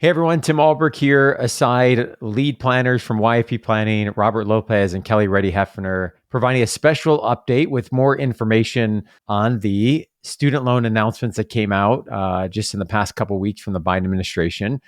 Hey everyone, Tim Albrecht here, aside lead planners from YFP Planning, Robert Lopez and Kelly Reddy-Heffner, providing a special update with more information on the student loan announcements that came out just in the past couple of weeks from the Biden administration.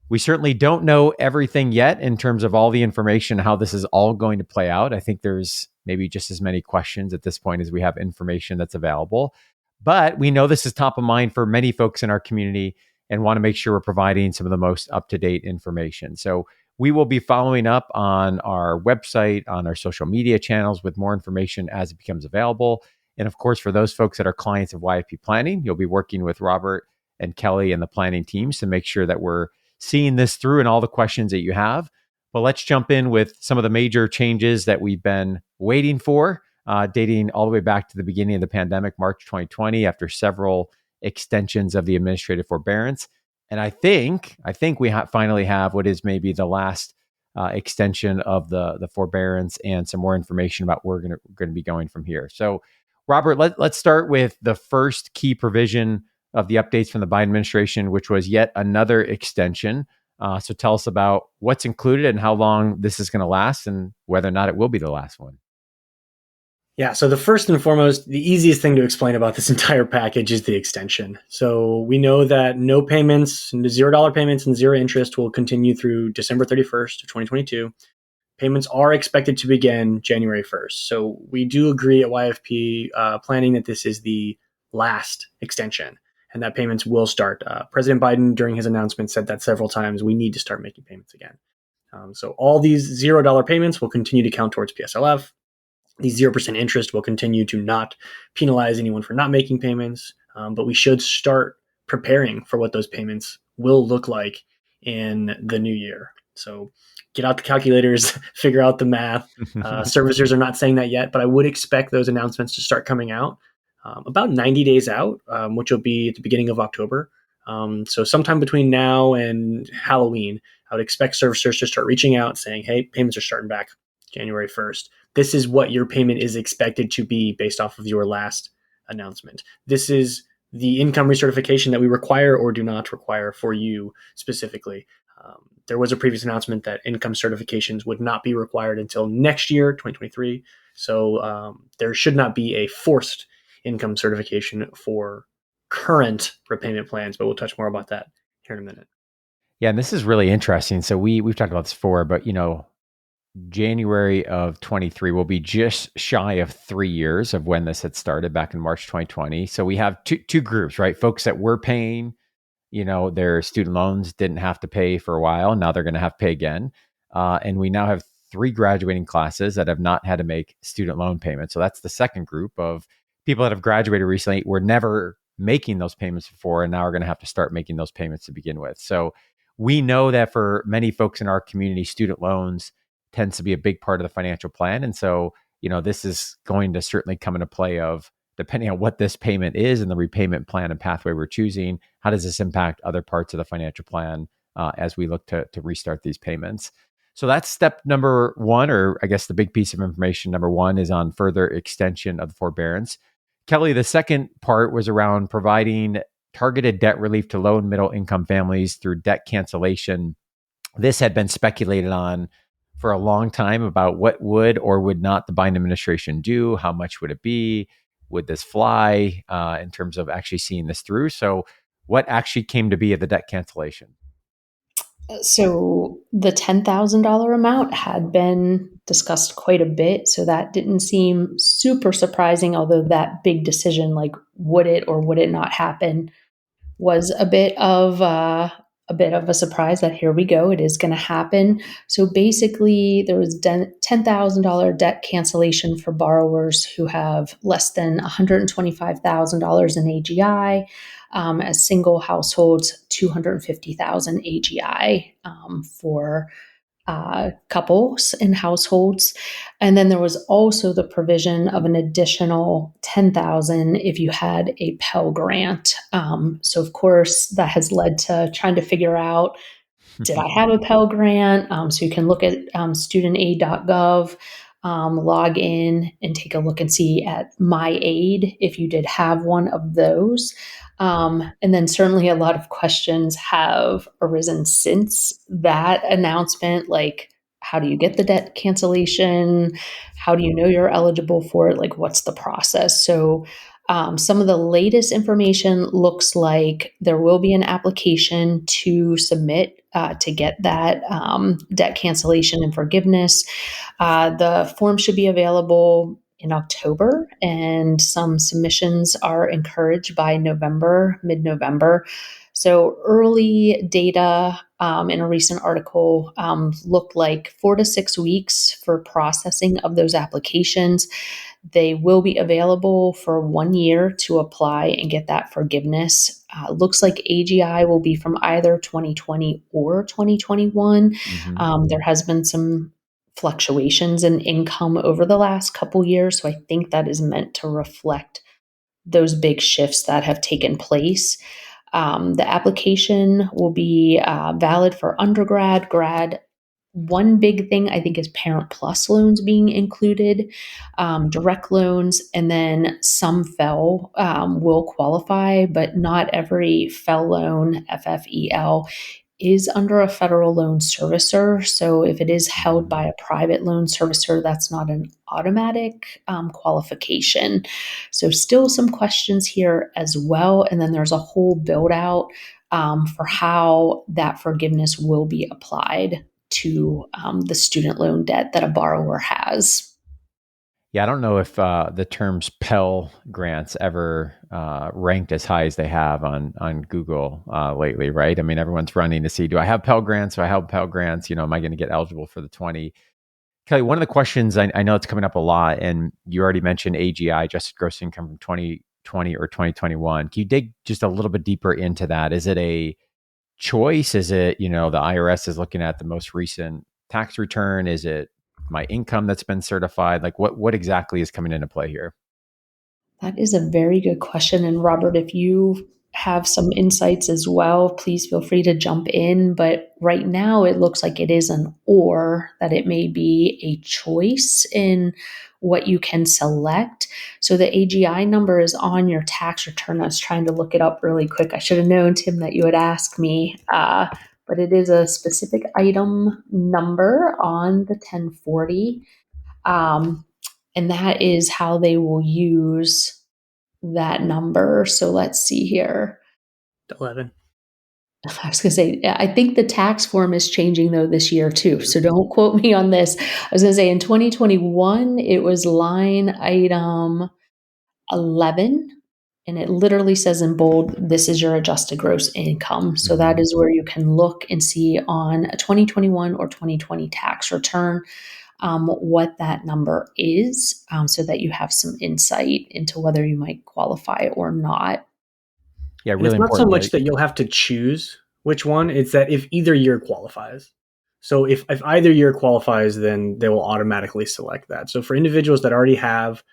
We certainly don't know everything yet in terms of all the information, how this is all going to play out. I think there's maybe just as many questions at this point as we have information that's available. But we know this is top of mind for many folks in our community and want to make sure we're providing some of the most up-to-date information. So we will be following up on our website, on our social media channels with more information as it becomes available. And of course, for those folks that are clients of YFP Planning, you'll be working with Robert and Kelly and the planning teams to make sure that we're seeing this through and all the questions that you have. But let's jump in with some of the major changes that we've been waiting for, dating all the way back to the beginning of the pandemic, March 2020, after several extensions of the administrative forbearance. And I think we finally have what is maybe the last extension of the forbearance and some more information about where we're going to be going from here. So, Robert, let's start with the first key provision of the updates from the Biden administration, which was yet another extension. So tell us about what's included and how long this is going to last and whether or not it will be the last one. Yeah, so the first and foremost, the easiest thing to explain about this entire package is the extension. So we know that no payments, $0 payments and zero interest will continue through December 31st of 2022. Payments are expected to begin January 1st. So we do agree at YFP Planning that this is the last extension and that payments will start. President Biden, during his announcement, said that several times. We need to start making payments again. So all these $0 payments will continue to count towards PSLF. The 0% interest will continue to not penalize anyone for not making payments, but we should start preparing for what those payments will look like in the new year. So get out the calculators, figure out the math. Servicers are not saying that yet, but I would expect those announcements to start coming out about 90 days out, which will be at the beginning of October. So sometime between now and Halloween, I would expect servicers to start reaching out saying, hey, payments are starting back January 1st. This is what your payment is expected to be based off of your last announcement. This is the income recertification that we require or do not require for you specifically. There was a previous announcement that income certifications would not be required until next year, 2023. So there should not be a forced income certification for current repayment plans, but we'll touch more about that here in a minute. Yeah, and this is really interesting. So we've talked about this before, but January of 23 will be just shy of 3 years of when this had started back in March 2020. So we have two groups, right? Folks that were paying, their student loans, didn't have to pay for a while. Now they're going to have to pay again. And we now have 3 graduating classes that have not had to make student loan payments. So that's the second group of people that have graduated recently, were never making those payments before, and now are going to have to start making those payments to begin with. So we know that for many folks in our community, student loans tends to be a big part of the financial plan. And so, this is going to certainly come into play of, depending on what this payment is and the repayment plan and pathway we're choosing, how does this impact other parts of the financial plan as we look to restart these payments? So that's step number one, or I guess the big piece of information number one is on further extension of the forbearance. Kelly, the second part was around providing targeted debt relief to low and middle income families through debt cancellation. This had been speculated on for a long time about what would or would not the Biden administration do, how much would it be, would this fly in terms of actually seeing this through. So what actually came to be of the debt cancellation? So the $10,000 amount had been discussed quite a bit. So that didn't seem super surprising, although that big decision, like would it or would it not happen, was a bit of a surprise that here we go, it is going to happen. So basically, there was $10,000 debt cancellation for borrowers who have less than $125,000 in AGI. As single households, $250,000 AGI for couples and households. And then there was also the provision of an additional $10,000 if you had a Pell Grant. So of course that has led to trying to figure out, did I have a Pell Grant? So you can look at studentaid.gov. log in and take a look and see at My Aid if you did have one of those. And then certainly a lot of questions have arisen since that announcement, like how do you get the debt cancellation? How do you know you're eligible for it? Like, what's the process? So, some of the latest information looks like there will be an application to submit to get that debt cancellation and forgiveness. The form should be available in October, and some submissions are encouraged by November, mid November. So, early data in a recent article looked like 4 to 6 weeks for processing of those applications. They will be available for 1 year to apply and get that forgiveness. Looks like AGI will be from either 2020 or 2021. There has been some fluctuations in income over the last couple years, so I think that is meant to reflect those big shifts that have taken place. The application will be valid for undergrad, grad. One big thing I think is Parent Plus loans being included, direct loans, and then some FFEL will qualify, but not every FFEL loan, FFEL, is under a federal loan servicer. So if it is held by a private loan servicer, that's not an automatic qualification. So still some questions here as well. And then there's a whole build out for how that forgiveness will be applied to the student loan debt that a borrower has. Yeah, I don't know if the terms Pell grants ever ranked as high as they have on Google lately, right? I mean, everyone's running to see, do I have Pell grants? Do I have Pell grants? Am I going to get eligible for the 20? Kelly, one of the questions I know it's coming up a lot, and you already mentioned AGI, adjusted gross income from 2020 or 2021. Can you dig just a little bit deeper into that? Is it a choice? Is it, the IRS is looking at the most recent tax return? Is it my income that's been certified? Like what exactly is coming into play here? That is a very good question. And Robert, if you have some insights as well, please feel free to jump in. But right now, it looks like it is an or, that it may be a choice in what you can select. So the AGI number is on your tax return. I was trying to look it up really quick. I should have known, Tim, that you would ask me. But it is a specific item number on the 1040. And that is how they will use that number. So let's see here. 11. I was going to say, I think the tax form is changing though this year too. So don't quote me on this. I was going to say in 2021, it was line item 11. And it literally says in bold, this is your adjusted gross income. So that is where you can look and see on a 2021 or 2020 tax return what that number is, so that you have some insight into whether you might qualify or not. Yeah, And really it's not so important. much that you'll have to choose which one, it's that if either year qualifies. So if either year qualifies, then they will automatically select that. So for individuals that already have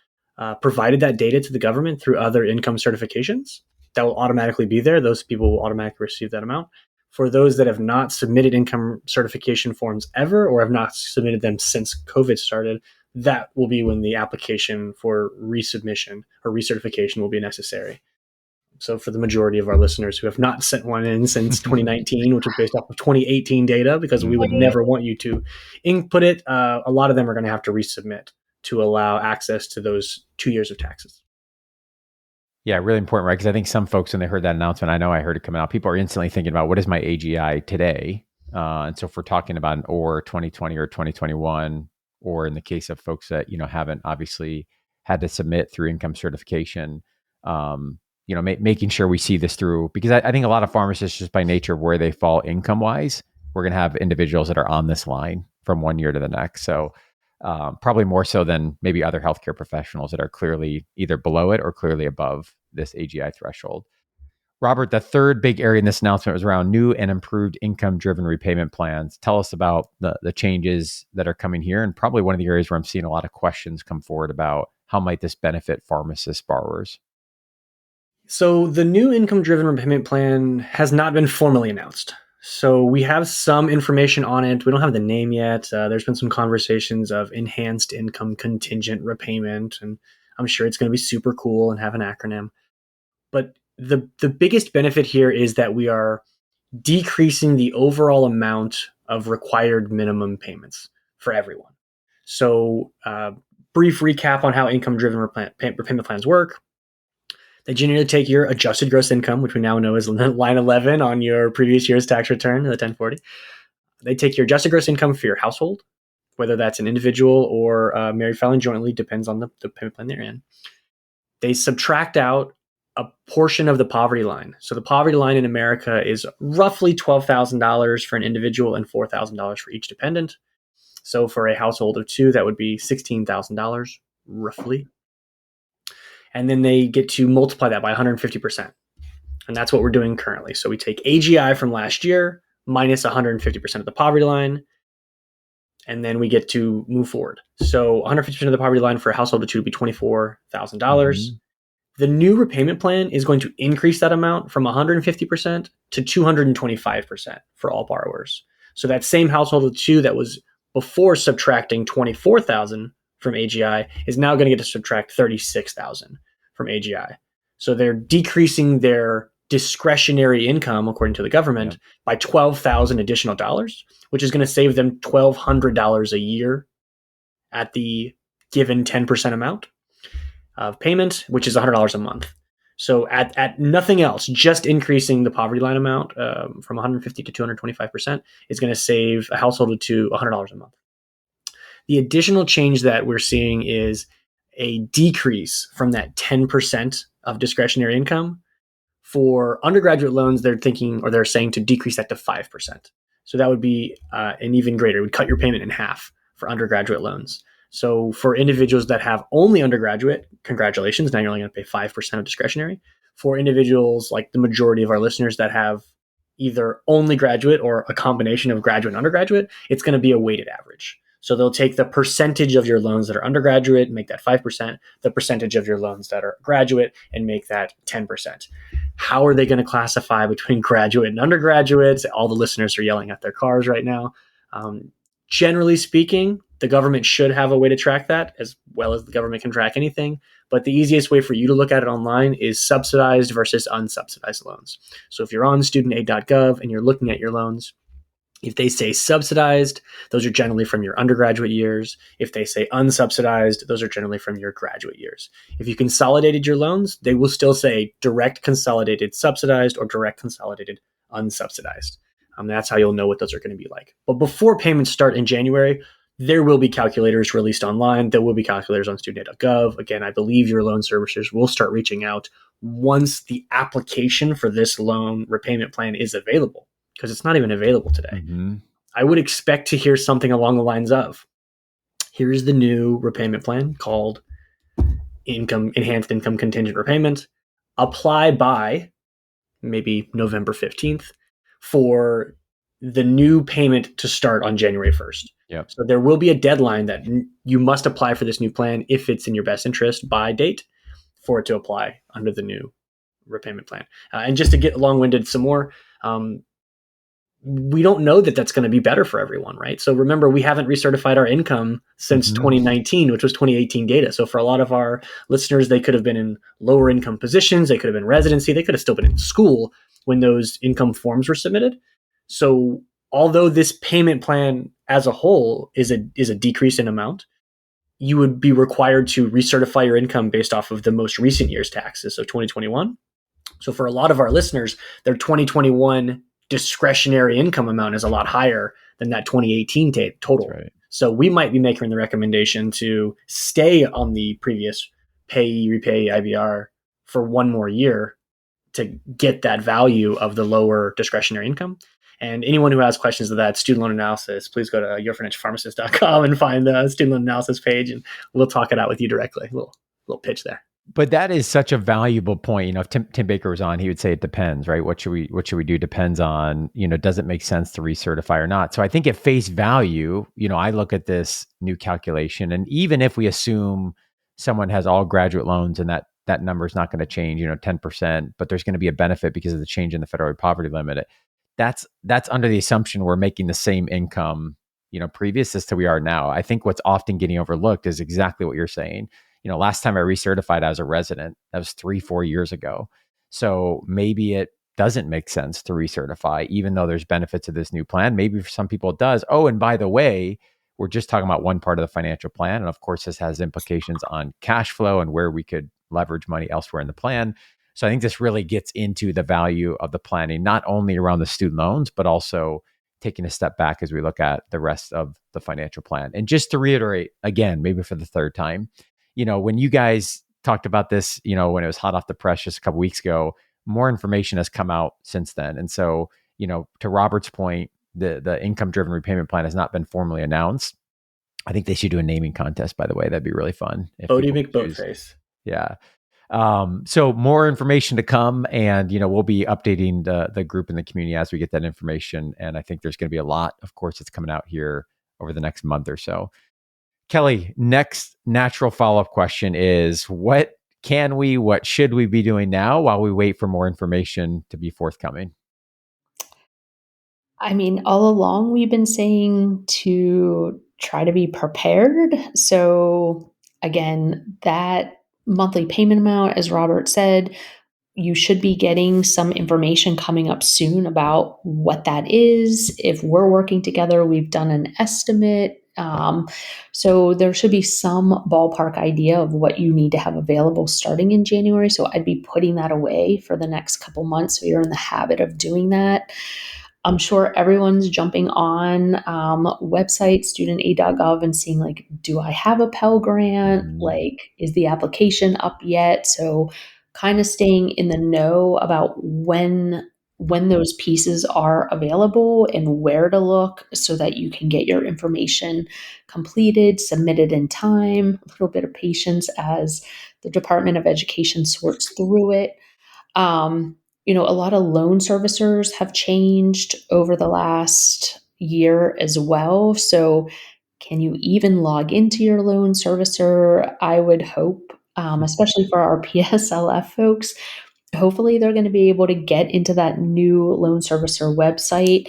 provided that data to the government through other income certifications, that will automatically be there. Those people will automatically receive that amount. For those that have not submitted income certification forms ever, or have not submitted them since COVID started, that will be when the application for resubmission or recertification will be necessary. So for the majority of our listeners who have not sent one in since 2019, which is based off of 2018 data, because we would never want you to input it, a lot of them are going to have to resubmit to allow access to those 2 years of taxes. Yeah, really important, right? Because I think some folks, when they heard that announcement, I know I heard it come out, people are instantly thinking about what is my AGI today? And so if we're talking about an or 2020 or 2021, or in the case of folks that, haven't obviously had to submit through income certification, making sure we see this through, because I think a lot of pharmacists, just by nature of where they fall income wise, we're going to have individuals that are on this line from 1 year to the next. So probably more so than maybe other healthcare professionals that are clearly either below it or clearly above this AGI threshold. Robert, the third big area in this announcement was around new and improved income-driven repayment plans. Tell us about the changes that are coming here, and probably one of the areas where I'm seeing a lot of questions come forward about how might this benefit pharmacist borrowers. So the new income-driven repayment plan has not been formally announced. So we have some information on it. We don't have the name yet. There's been some conversations of enhanced income contingent repayment, and I'm sure it's going to be super cool and have an acronym. But the biggest benefit here is that we are decreasing the overall amount of required minimum payments for everyone. So, brief recap on how income-driven repayment plans work. They generally take your adjusted gross income, which we now know is line 11 on your previous year's tax return, the 1040. They take your adjusted gross income for your household, whether that's an individual or married filing jointly, depends on the payment plan they're in. They subtract out a portion of the poverty line. So the poverty line in America is roughly $12,000 for an individual and $4,000 for each dependent. So for a household of two, that would be $16,000 roughly. And then they get to multiply that by 150%. And that's what we're doing currently. So we take AGI from last year minus 150% of the poverty line, and then we get to move forward. So 150% of the poverty line for a household of two would be $24,000. The new repayment plan is going to increase that amount from 150% to 225% for all borrowers. So that same household of two that was before subtracting 24,000 from AGI is now going to get to subtract 36,000 from AGI. So they're decreasing their discretionary income, according to the government, by $12,000 additional dollars, which is going to save them $1,200 a year at the given 10% amount of payment, which is $100 a month. So at nothing else, just increasing the poverty line amount from 150 to 225% is going to save a household of two $100 a month. The additional change that we're seeing is a decrease from that 10% of discretionary income. For undergraduate loans, they're saying to decrease that to 5%. So that would be an even greater. It would cut your payment in half for undergraduate loans. So for individuals that have only undergraduate, congratulations, now you're only going to pay 5% of discretionary. For individuals like the majority of our listeners that have either only graduate or a combination of graduate and undergraduate, it's going to be a weighted average. So they'll take the percentage of your loans that are undergraduate and make that 5%, the percentage of your loans that are graduate and make that 10%. How are they going to classify between graduate and undergraduates? All the listeners are yelling at their cars right now. Generally speaking, the government should have a way to track that, as well as the government can track anything. But the easiest way for you to look at it online is subsidized versus unsubsidized loans. So if you're on studentaid.gov and you're looking at your loans, if they say subsidized, those are generally from your undergraduate years. If they say unsubsidized, those are generally from your graduate years. If you consolidated your loans, they will still say direct consolidated subsidized or direct consolidated unsubsidized. That's how you'll know what those are going to be like. But before payments start in January, there will be calculators released online. There will be calculators on studentaid.gov. Again, I believe your loan servicers will start reaching out once the application for this loan repayment plan is available, because it's not even available today. I would expect to hear something along the lines of, here's the new repayment plan called Enhanced Income Contingent Repayment. Apply by maybe November 15th for the new payment to start on January 1st. Yep. So there will be a deadline that you must apply for this new plan if it's in your best interest by date for it to apply under the new repayment plan. And just to get long-winded some more, we don't know that that's going to be better for everyone, right? So remember, we haven't recertified our income since 2019, which was 2018 data. So for a lot of our listeners, they could have been in lower income positions. They could have been residency. They could have still been in school when those income forms were submitted. So although this payment plan as a whole is a decrease in amount, you would be required to recertify your income based off of the most recent year's taxes, so 2021. So for a lot of our listeners, their 2021 discretionary income amount is a lot higher than that 2018 total. Right. So we might be making the recommendation to stay on the previous pay, repay IVR for one more year to get that value of the lower discretionary income. And anyone who has questions of that student loan analysis, please go to yourfinancialpharmacist.com and find the student loan analysis page, and we'll talk it out with you directly. A little pitch there. But that is such a valuable point. You know, if Tim Baker was on, he would say it depends, right? What should we do? Depends on, does it make sense to recertify or not? So I think at face value, I look at this new calculation, and even if we assume someone has all graduate loans and that number is not going to change, 10%, but there's going to be a benefit because of the change in the federal poverty limit. that's under the assumption we're making the same income, previous as to we are now. I think what's often getting overlooked is exactly what you're saying. Last time I recertified as a resident, that was 3-4 years ago. So maybe it doesn't make sense to recertify, even though there's benefits of this new plan. Maybe for some people it does. Oh, and by the way, we're just talking about one part of the financial plan. And of course, this has implications on cash flow and where we could leverage money elsewhere in the plan. So I think this really gets into the value of the planning, not only around the student loans, but also taking a step back as we look at the rest of the financial plan. And just to reiterate again, maybe for the third time, when you guys talked about this, when it was hot off the press just a couple weeks ago, more information has come out since then. And so, to Robert's point, the income driven repayment plan has not been formally announced. I think they should do a naming contest, by the way. That'd be really fun. Bodie McBoatface. Yeah. So more information to come, and we'll be updating the group and the community as we get that information. And I think there's going to be a lot, of course, that's coming out here over the next month or so. Kelly, next natural follow-up question is, what should we be doing now while we wait for more information to be forthcoming? I mean, all along we've been saying to try to be prepared. So again, that monthly payment amount, as Robert said, you should be getting some information coming up soon about what that is. If we're working together, we've done an estimate. So there should be some ballpark idea of what you need to have available starting in January. So I'd be putting that away for the next couple months, so you're in the habit of doing that. I'm sure everyone's jumping on website studentaid.gov and seeing, like, do I have a Pell Grant? Like, is the application up yet? So kind of staying in the know about when those pieces are available and where to look so that you can get your information completed, submitted in time. A little bit of patience as the Department of Education sorts through it. A lot of loan servicers have changed over the last year as well. So can you even log into your loan servicer? I would hope, especially for our PSLF folks, hopefully they're going to be able to get into that new loan servicer website.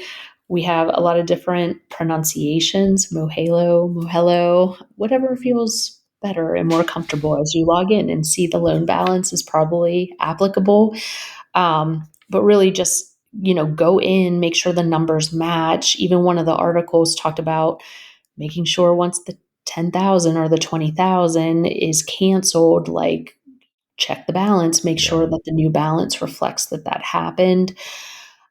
We have a lot of different pronunciations, Mohelo, whatever feels better and more comfortable as you log in and see the loan balance is probably applicable. But really just, go in, make sure the numbers match. Even one of the articles talked about making sure once the 10,000 or the 20,000 is canceled, like, check the balance, make sure that the new balance reflects that happened.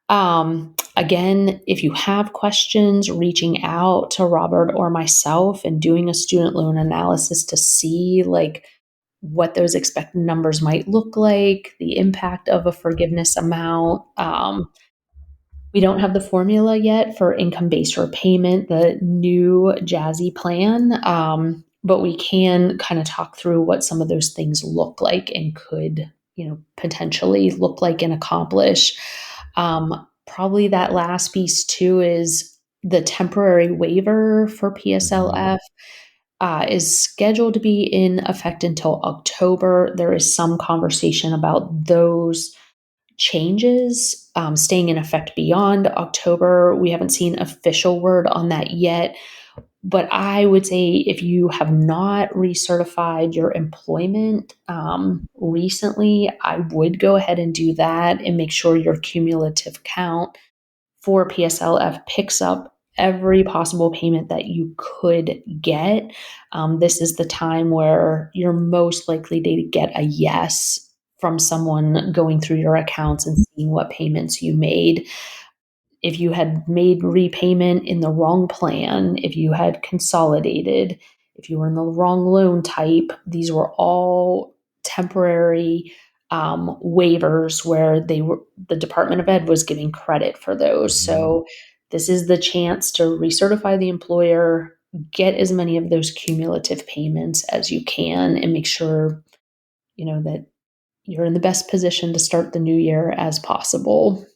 Again, if you have questions, reaching out to Robert or myself and doing a student loan analysis to see, like, what those expected numbers might look like, the impact of a forgiveness amount. We don't have the formula yet for income-based repayment, the new Jazzy plan, but we can kind of talk through what some of those things look like and could, potentially look like and accomplish. Probably that last piece too is the temporary waiver for PSLF. Is scheduled to be in effect until October. There is some conversation about those changes staying in effect beyond October. We haven't seen official word on that yet, but I would say if you have not recertified your employment recently, I would go ahead and do that and make sure your cumulative count for PSLF picks up every possible payment that you could get. This is the time where you're most likely to get a yes from someone going through your accounts and seeing what payments you made. If you had made repayment in the wrong plan, if you had consolidated, if you were in the wrong loan type, these were all temporary waivers where the Department of Ed was giving credit for those. So this is the chance to recertify the employer, get as many of those cumulative payments as you can, and make sure, that you're in the best position to start the new year as possible.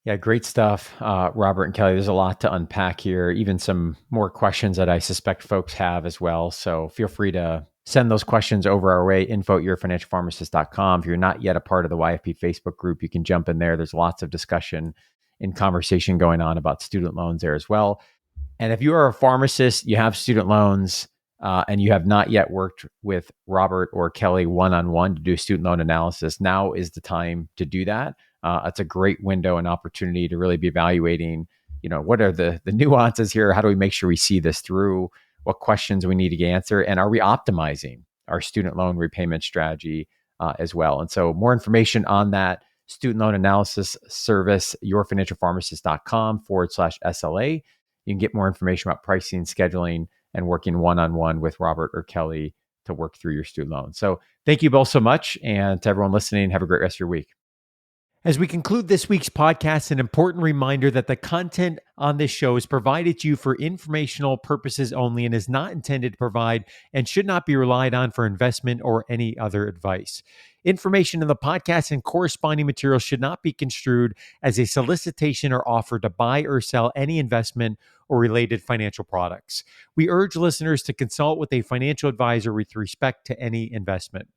Yeah, great stuff, Robert and Kelly. There's a lot to unpack here, even some more questions that I suspect folks have as well. So feel free to send those questions over our way, info@yourfinancialpharmacist.com. If you're not yet a part of the YFP Facebook group, you can jump in there. There's lots of discussion in conversation going on about student loans there as well. And if you are a pharmacist, you have student loans, and you have not yet worked with Robert or Kelly one-on-one to do student loan analysis, now is the time to do that. It's a great window and opportunity to really be evaluating, what are the nuances here? How do we make sure we see this through? What questions we need to answer? And are we optimizing our student loan repayment strategy as well? And so more information on that student loan analysis service, yourfinancialpharmacist.com/SLA. You can get more information about pricing, scheduling, and working one-on-one with Robert or Kelly to work through your student loan. So thank you both so much. And to everyone listening, have a great rest of your week. As we conclude this week's podcast, an important reminder that the content on this show is provided to you for informational purposes only and is not intended to provide and should not be relied on for investment or any other advice. Information in the podcast and corresponding material should not be construed as a solicitation or offer to buy or sell any investment or related financial products. We urge listeners to consult with a financial advisor with respect to any investment.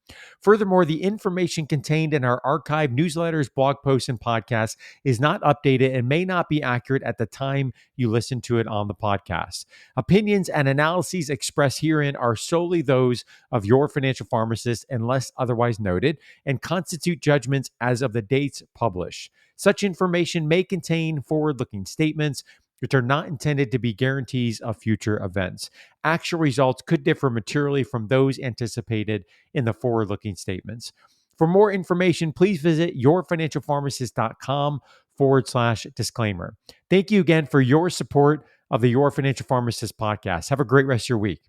Furthermore, the information contained in our archived newsletters, blog posts, and podcasts is not updated and may not be accurate at the time you listen to it on the podcast. Opinions and analyses expressed herein are solely those of your financial pharmacist unless otherwise noted, and constitute judgments as of the dates published. Such information may contain forward-looking statements which are not intended to be guarantees of future events. Actual results could differ materially from those anticipated in the forward-looking statements. For more information, please visit yourfinancialpharmacist.com/disclaimer. Thank you again for your support of the Your Financial Pharmacist podcast. Have a great rest of your week.